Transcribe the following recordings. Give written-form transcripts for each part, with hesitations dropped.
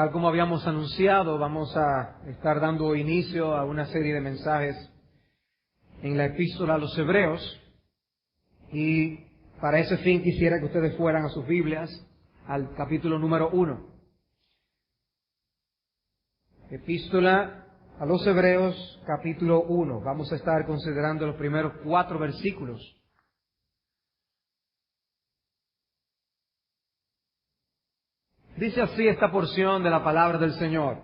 Tal como habíamos anunciado, vamos a estar dando inicio a una serie de mensajes en la epístola a los Hebreos. Y para ese fin quisiera que ustedes fueran a sus Biblias al capítulo número 1. Epístola a los Hebreos, capítulo 1. Vamos a estar considerando los primeros 4 versículos. Dice así esta porción de la palabra del Señor.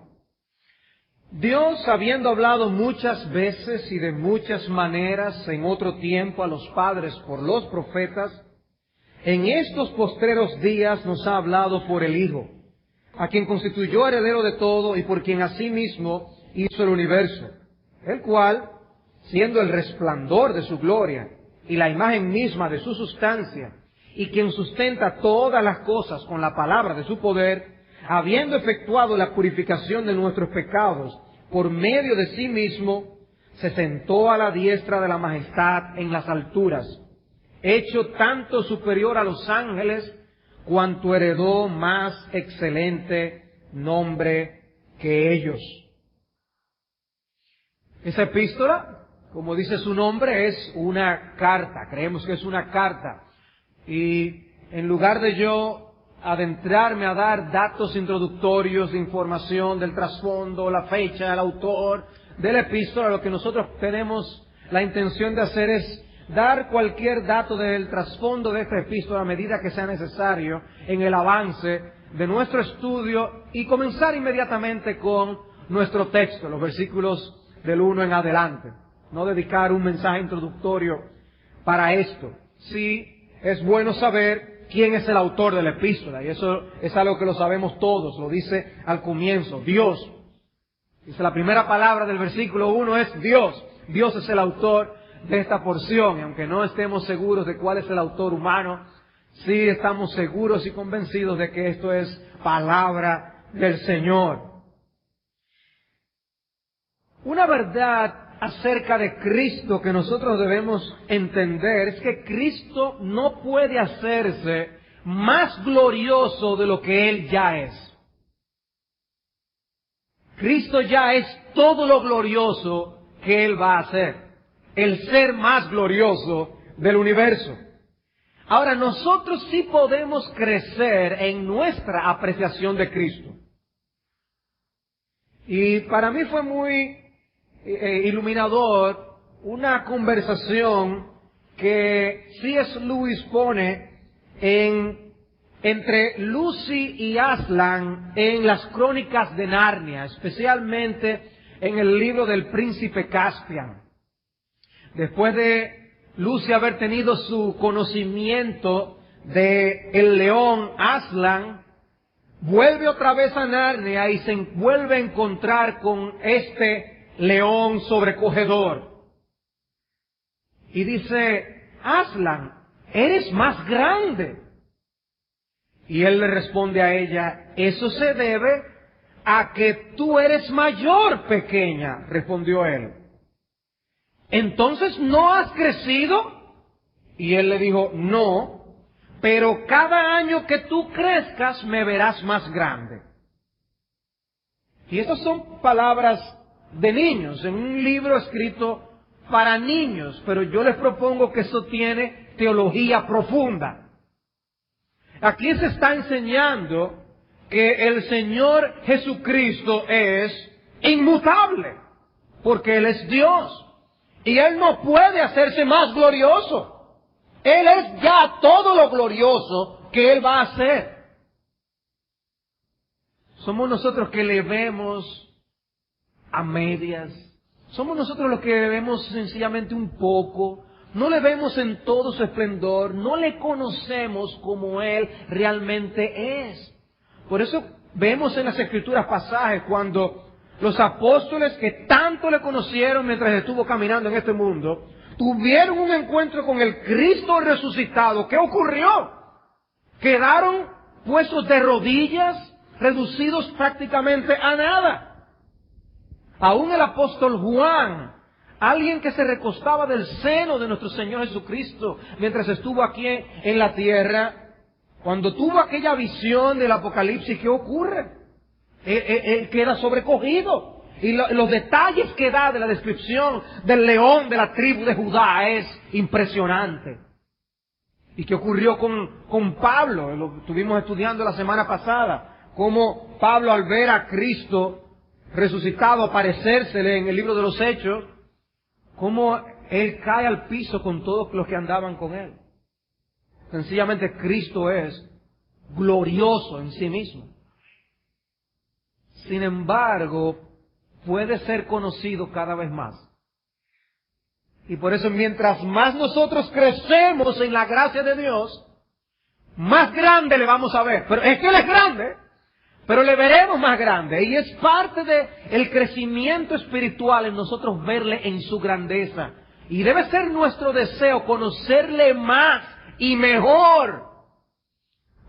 Dios, habiendo hablado muchas veces y de muchas maneras en otro tiempo a los padres por los profetas, en estos postreros días nos ha hablado por el Hijo, a quien constituyó heredero de todo y por quien asimismo hizo el universo, el cual, siendo el resplandor de su gloria y la imagen misma de su sustancia, y quien sustenta todas las cosas con la palabra de su poder, habiendo efectuado la purificación de nuestros pecados por medio de sí mismo, se sentó a la diestra de la majestad en las alturas, hecho tanto superior a los ángeles, cuanto heredó más excelente nombre que ellos. Esa epístola, como dice su nombre, es una carta. Creemos que es una carta. Y en lugar de yo adentrarme a dar datos introductorios de información del trasfondo, la fecha, el autor de la epístola, lo que nosotros tenemos la intención de hacer es dar cualquier dato del trasfondo de esta epístola a medida que sea necesario en el avance de nuestro estudio y comenzar inmediatamente con nuestro texto, los versículos del 1 en adelante. No dedicar un mensaje introductorio para esto. Sí, es bueno saber quién es el autor de la epístola, y eso es algo que lo sabemos todos, lo dice al comienzo, Dios. Dice la primera palabra del versículo 1 es Dios. Dios es el autor de esta porción, y aunque no estemos seguros de cuál es el autor humano, sí estamos seguros y convencidos de que esto es palabra del Señor. Una verdad acerca de Cristo que nosotros debemos entender es que Cristo no puede hacerse más glorioso de lo que Él ya es. Cristo ya es todo lo glorioso que Él va a hacer, el ser más glorioso del universo. Ahora, nosotros sí podemos crecer en nuestra apreciación de Cristo. Y para mí fue muy iluminador una conversación que C.S. Lewis pone entre Lucy y Aslan en las Crónicas de Narnia, especialmente en el libro del Príncipe Caspian. Después de Lucy haber tenido su conocimiento de el león Aslan, vuelve otra vez a Narnia y se vuelve a encontrar con este león sobrecogedor. Y dice, Aslan, eres más grande. Y él le responde a ella, eso se debe a que tú eres mayor, pequeña, respondió él. Entonces, ¿no has crecido? Y él le dijo, no, pero cada año que tú crezcas me verás más grande. Y estas son palabras de niños, en un libro escrito para niños, pero yo les propongo que eso tiene teología profunda. Aquí se está enseñando que el Señor Jesucristo es inmutable, porque Él es Dios, y Él no puede hacerse más glorioso. Él es ya todo lo glorioso que Él va a hacer. Somos nosotros que le vemos a medias. Somos nosotros los que le vemos sencillamente un poco. No le vemos en todo su esplendor. No le conocemos como Él realmente es. Por eso vemos en las Escrituras pasajes cuando los apóstoles que tanto le conocieron mientras estuvo caminando en este mundo, tuvieron un encuentro con el Cristo resucitado. ¿Qué ocurrió? Quedaron puestos de rodillas, reducidos prácticamente a nada. Aún el apóstol Juan, alguien que se recostaba del seno de nuestro Señor Jesucristo mientras estuvo aquí en la tierra, cuando tuvo aquella visión del Apocalipsis, ¿qué ocurre? Él queda sobrecogido. Y los detalles que da de la descripción del león de la tribu de Judá es impresionante. ¿Y qué ocurrió con Pablo? Lo estuvimos estudiando la semana pasada. Cómo Pablo, al ver a Cristo resucitado, aparecérsele en el libro de los Hechos, cómo él cae al piso con todos los que andaban con él. Sencillamente Cristo es glorioso en sí mismo. Sin embargo, puede ser conocido cada vez más. Y por eso, mientras más nosotros crecemos en la gracia de Dios, más grande le vamos a ver. Pero es que Él es grande, pero le veremos más grande. Y es parte del crecimiento espiritual en nosotros verle en su grandeza. Y debe ser nuestro deseo conocerle más y mejor.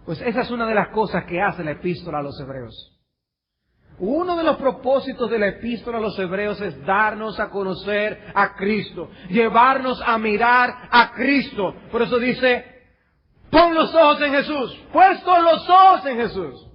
Pues esa es una de las cosas que hace la epístola a los hebreos. Uno de los propósitos de la epístola a los hebreos es darnos a conocer a Cristo, llevarnos a mirar a Cristo. Por eso dice, pon los ojos en Jesús, puestos los ojos en Jesús.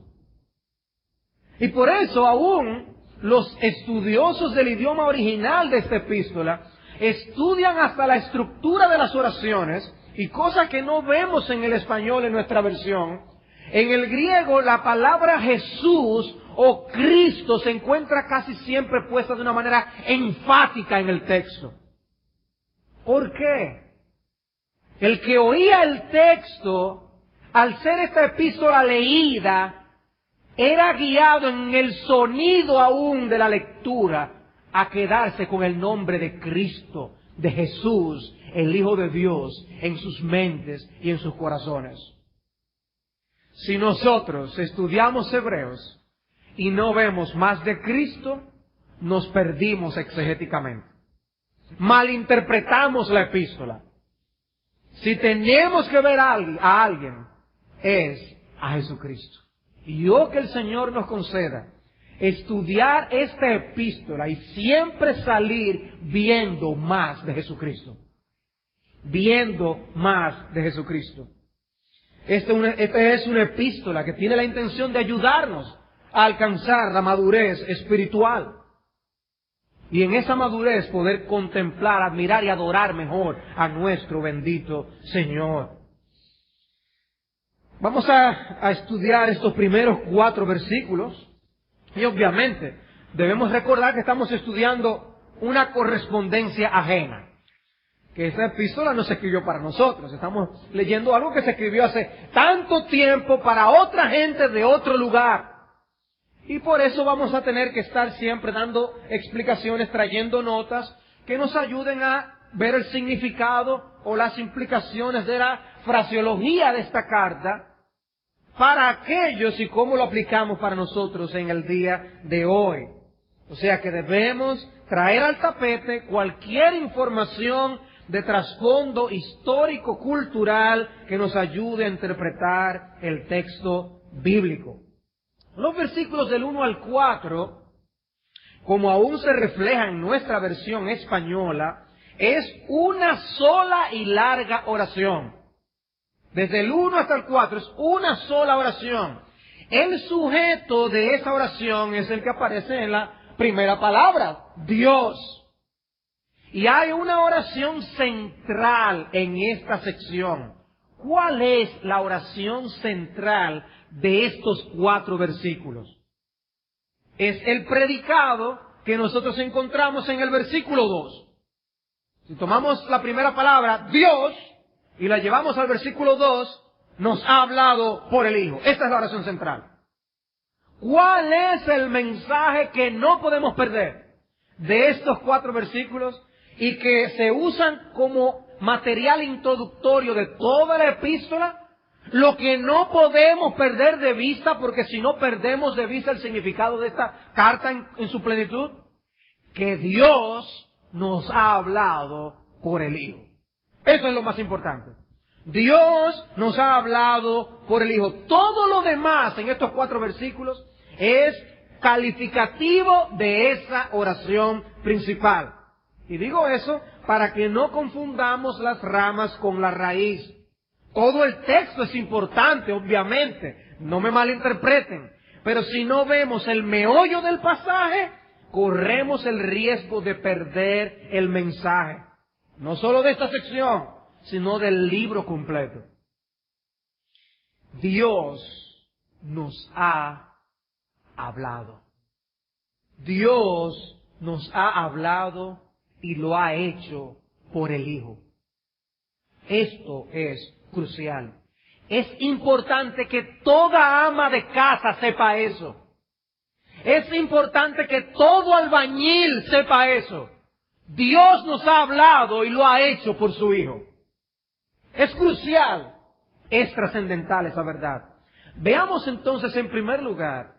Y por eso aún los estudiosos del idioma original de esta epístola estudian hasta la estructura de las oraciones, y cosa que no vemos en el español en nuestra versión. En el griego la palabra Jesús o Cristo se encuentra casi siempre puesta de una manera enfática en el texto. ¿Por qué? El que oía el texto, al ser esta epístola leída, era guiado en el sonido aún de la lectura a quedarse con el nombre de Cristo, de Jesús, el Hijo de Dios, en sus mentes y en sus corazones. Si nosotros estudiamos Hebreos y no vemos más de Cristo, nos perdimos exegéticamente. Malinterpretamos la epístola. Si tenemos que ver a alguien, es a Jesucristo. Y que el Señor nos conceda estudiar esta epístola y siempre salir viendo más de Jesucristo. Viendo más de Jesucristo. Esta es una epístola que tiene la intención de ayudarnos a alcanzar la madurez espiritual. Y en esa madurez poder contemplar, admirar y adorar mejor a nuestro bendito Señor. Vamos a estudiar estos primeros 4 versículos. Y obviamente debemos recordar que estamos estudiando una correspondencia ajena. Que esta epístola no se escribió para nosotros. Estamos leyendo algo que se escribió hace tanto tiempo para otra gente de otro lugar. Y por eso vamos a tener que estar siempre dando explicaciones, trayendo notas que nos ayuden a ver el significado o las implicaciones de la fraseología de esta carta para aquellos y cómo lo aplicamos para nosotros en el día de hoy. O sea que debemos traer al tapete cualquier información de trasfondo histórico, cultural, que nos ayude a interpretar el texto bíblico. Los versículos del 1 al 4, como aún se refleja en nuestra versión española, es una sola y larga oración. Desde el 1 hasta el 4 es una sola oración. El sujeto de esa oración es el que aparece en la primera palabra, Dios. Y hay una oración central en esta sección. ¿Cuál es la oración central de estos 4 versículos? Es el predicado que nosotros encontramos en el versículo 2. Si tomamos la primera palabra, Dios, y la llevamos al versículo 2, nos ha hablado por el Hijo. Esta es la oración central. ¿Cuál es el mensaje que no podemos perder de estos 4 versículos y que se usan como material introductorio de toda la epístola? Lo que no podemos perder de vista, porque si no perdemos de vista el significado de esta carta en su plenitud, que Dios nos ha hablado por el Hijo. Eso es lo más importante. Dios nos ha hablado por el Hijo. Todo lo demás en estos 4 versículos es calificativo de esa oración principal. Y digo eso para que no confundamos las ramas con la raíz. Todo el texto es importante, obviamente, no me malinterpreten, Pero si no vemos el meollo del pasaje, corremos el riesgo de perder el mensaje. No solo de esta sección, sino del libro completo. Dios nos ha hablado. Dios nos ha hablado y lo ha hecho por el Hijo. Esto es crucial. Es importante que toda ama de casa sepa eso. Es importante que todo albañil sepa eso. Dios nos ha hablado y lo ha hecho por su Hijo. Es crucial, es trascendental esa verdad. Veamos entonces en primer lugar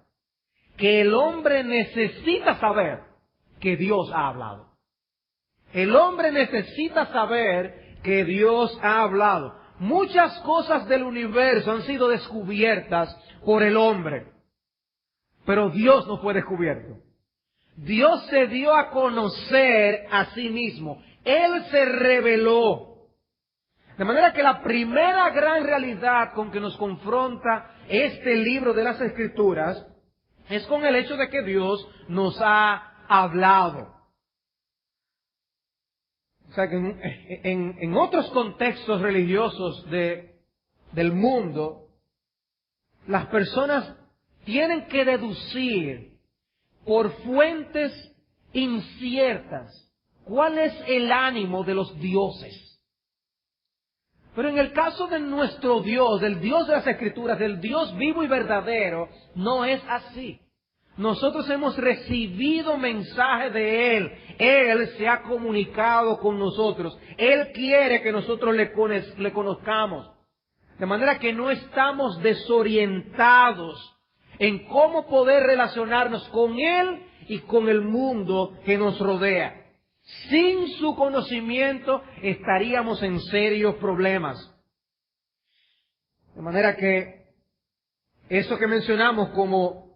que el hombre necesita saber que Dios ha hablado. El hombre necesita saber que Dios ha hablado. Muchas cosas del universo han sido descubiertas por el hombre, pero Dios no fue descubierto. Dios se dio a conocer a sí mismo. Él se reveló. De manera que la primera gran realidad con que nos confronta este libro de las Escrituras es con el hecho de que Dios nos ha hablado. O sea que en otros contextos religiosos del mundo, las personas tienen que deducir por fuentes inciertas cuál es el ánimo de los dioses. Pero en el caso de nuestro Dios, del Dios de las Escrituras, del Dios vivo y verdadero, no es así. Nosotros hemos recibido mensaje de Él. Él se ha comunicado con nosotros. Él quiere que nosotros le conozcamos. De manera que no estamos desorientados en cómo poder relacionarnos con Él y con el mundo que nos rodea. Sin su conocimiento estaríamos en serios problemas. De manera que eso que mencionamos como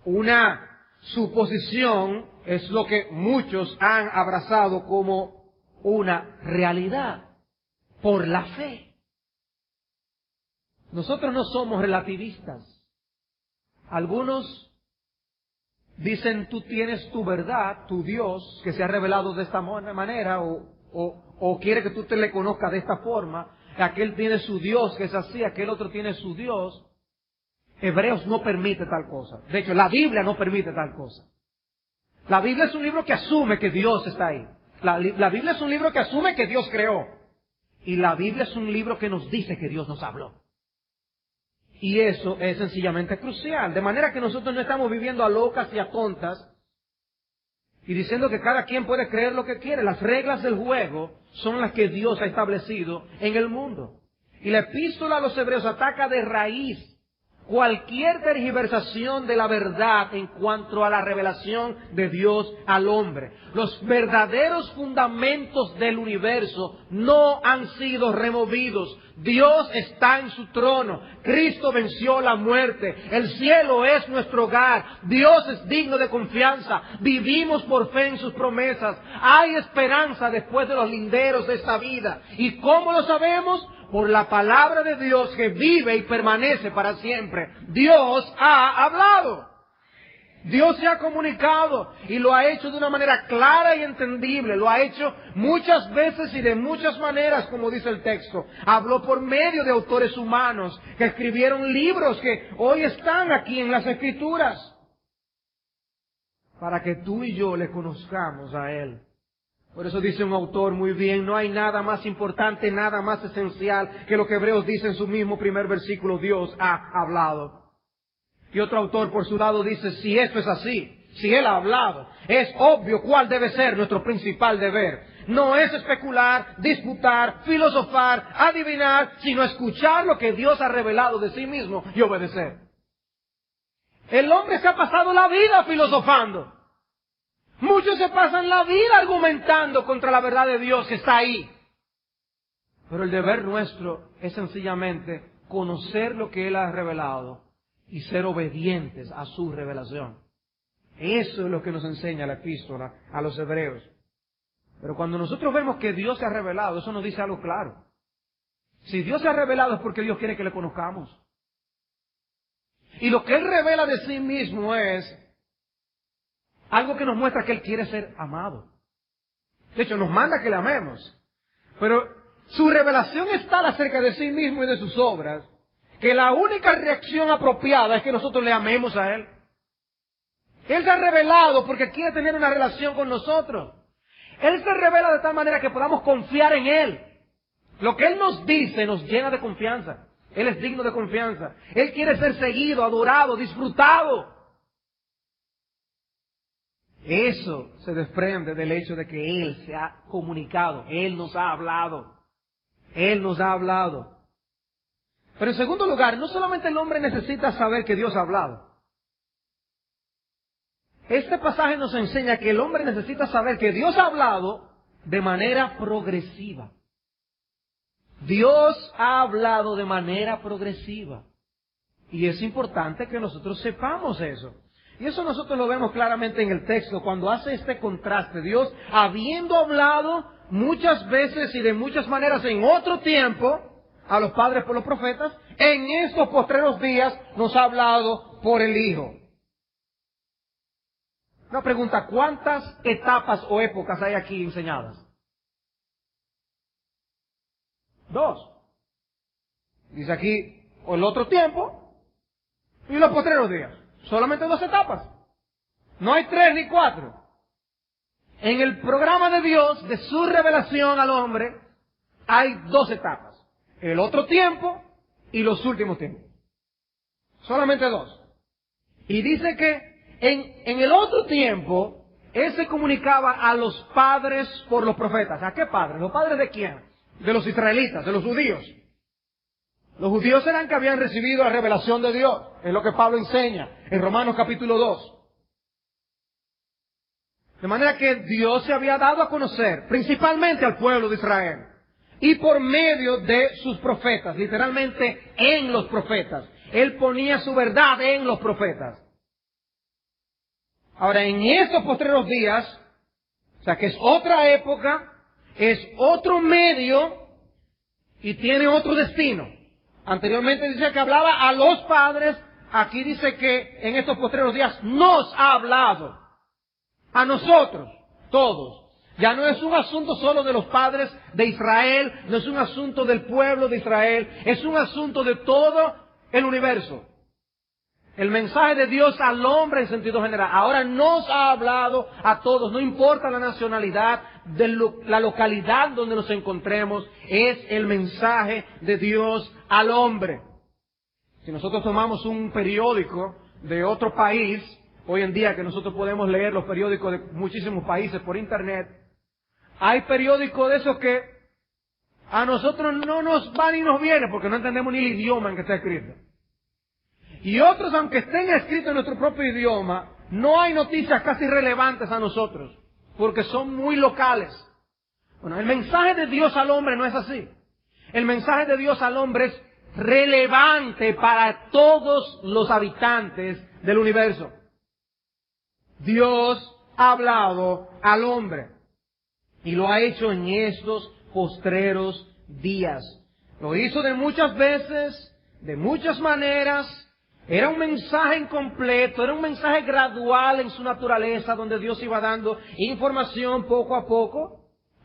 una suposición es lo que muchos han abrazado como una realidad por la fe. Nosotros no somos relativistas. Algunos dicen, tú tienes tu verdad, tu Dios, que se ha revelado de esta manera, o quiere que tú te le conozcas de esta forma. Aquel tiene su Dios, que es así, aquel otro tiene su Dios. Hebreos no permite tal cosa. De hecho, la Biblia no permite tal cosa. La Biblia es un libro que asume que Dios está ahí. La Biblia es un libro que asume que Dios creó. Y la Biblia es un libro que nos dice que Dios nos habló. Y eso es sencillamente crucial. De manera que nosotros no estamos viviendo a locas y a tontas y diciendo que cada quien puede creer lo que quiere. Las reglas del juego son las que Dios ha establecido en el mundo. Y la epístola a los Hebreos ataca de raíz cualquier tergiversación de la verdad en cuanto a la revelación de Dios al hombre. Los verdaderos fundamentos del universo no han sido removidos. Dios está en su trono. Cristo venció la muerte. El cielo es nuestro hogar. Dios es digno de confianza. Vivimos por fe en sus promesas. Hay esperanza después de los linderos de esta vida. ¿Y cómo lo sabemos? Por la palabra de Dios que vive y permanece para siempre. Dios ha hablado. Dios se ha comunicado y lo ha hecho de una manera clara y entendible. Lo ha hecho muchas veces y de muchas maneras, como dice el texto. Habló por medio de autores humanos que escribieron libros que hoy están aquí en las Escrituras. Para que tú y yo le conozcamos a Él. Por eso dice un autor muy bien, no hay nada más importante, nada más esencial que lo que Hebreos dice en su mismo primer versículo, Dios ha hablado. Y otro autor por su lado dice, si esto es así, si Él ha hablado, es obvio cuál debe ser nuestro principal deber. No es especular, disputar, filosofar, adivinar, sino escuchar lo que Dios ha revelado de sí mismo y obedecer. El hombre se ha pasado la vida filosofando. Muchos se pasan la vida argumentando contra la verdad de Dios que está ahí. Pero el deber nuestro es sencillamente conocer lo que Él ha revelado y ser obedientes a su revelación. Eso es lo que nos enseña la epístola a los Hebreos. Pero cuando nosotros vemos que Dios se ha revelado, eso nos dice algo claro. Si Dios se ha revelado es porque Dios quiere que le conozcamos. Y lo que Él revela de sí mismo es algo que nos muestra que Él quiere ser amado. De hecho, nos manda que le amemos. Pero su revelación es tal acerca de sí mismo y de sus obras, que la única reacción apropiada es que nosotros le amemos a Él. Él se ha revelado porque quiere tener una relación con nosotros. Él se revela de tal manera que podamos confiar en Él. Lo que Él nos dice nos llena de confianza. Él es digno de confianza. Él quiere ser seguido, adorado, disfrutado. Eso se desprende del hecho de que Él se ha comunicado. Él nos ha hablado. Él nos ha hablado. Pero en segundo lugar, no solamente el hombre necesita saber que Dios ha hablado. Este pasaje nos enseña que el hombre necesita saber que Dios ha hablado de manera progresiva. Dios ha hablado de manera progresiva. Y es importante que nosotros sepamos eso. Y eso nosotros lo vemos claramente en el texto cuando hace este contraste. Dios, habiendo hablado muchas veces y de muchas maneras en otro tiempo a los padres por los profetas, en estos postreros días nos ha hablado por el Hijo. Una pregunta, ¿cuántas etapas o épocas hay aquí enseñadas? 2. Dice aquí, o el otro tiempo y los postreros días. Solamente 2 etapas. No hay 3 ni 4. En el programa de Dios, de su revelación al hombre, hay 2 etapas. El otro tiempo y los últimos tiempos. Solamente 2. Y dice que en el otro tiempo, Él se comunicaba a los padres por los profetas. ¿A qué padres? ¿Los padres de quién? De los israelitas, de los judíos. Los judíos eran que habían recibido la revelación de Dios. Es lo que Pablo enseña en Romanos capítulo 2. De manera que Dios se había dado a conocer principalmente al pueblo de Israel. Y por medio de sus profetas, literalmente en los profetas. Él ponía su verdad en los profetas. Ahora, en estos postreros días, o sea que es otra época, es otro medio y tiene otro destino. Anteriormente dice que hablaba a los padres, aquí dice que en estos postreros días nos ha hablado. A nosotros, todos. Ya no es un asunto solo de los padres de Israel, no es un asunto del pueblo de Israel, es un asunto de todo el universo. El mensaje de Dios al hombre en sentido general. Ahora nos ha hablado a todos, no importa la nacionalidad, la localidad donde nos encontremos, es el mensaje de Dios al hombre. Si nosotros tomamos un periódico de otro país, hoy en día que nosotros podemos leer los periódicos de muchísimos países por internet, hay periódicos de esos que a nosotros no nos va ni nos viene porque no entendemos ni el idioma en que está escrito. Y otros, aunque estén escritos en nuestro propio idioma, no hay noticias casi relevantes a nosotros, porque son muy locales. Bueno, el mensaje de Dios al hombre no es así. El mensaje de Dios al hombre es relevante para todos los habitantes del universo. Dios ha hablado al hombre y lo ha hecho en estos postreros días. Lo hizo de muchas veces, de muchas maneras. Era un mensaje incompleto, era un mensaje gradual en su naturaleza, donde Dios iba dando información poco a poco.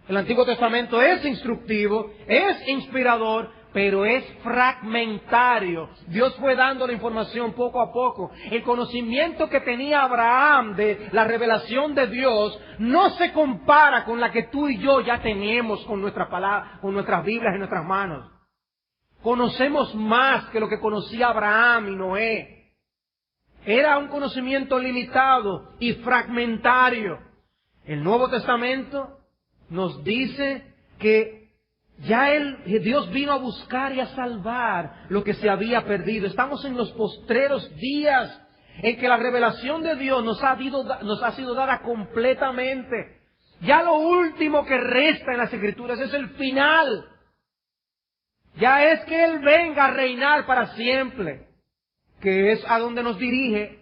El Antiguo Testamento es instructivo, es inspirador, pero es fragmentario. Dios fue dando la información poco a poco. El conocimiento que tenía Abraham de la revelación de Dios no se compara con la que tú y yo ya tenemos con nuestras palabras, con nuestras Biblias en nuestras manos. Conocemos más que lo que conocía Abraham y Noé. Era un conocimiento limitado y fragmentario. El Nuevo Testamento nos dice que ya Dios vino a buscar y a salvar lo que se había perdido. Estamos en los postreros días en que la revelación de Dios nos ha sido dada completamente. Ya lo último que resta en las Escrituras es el final. Ya es que Él venga a reinar para siempre, que es a donde nos dirige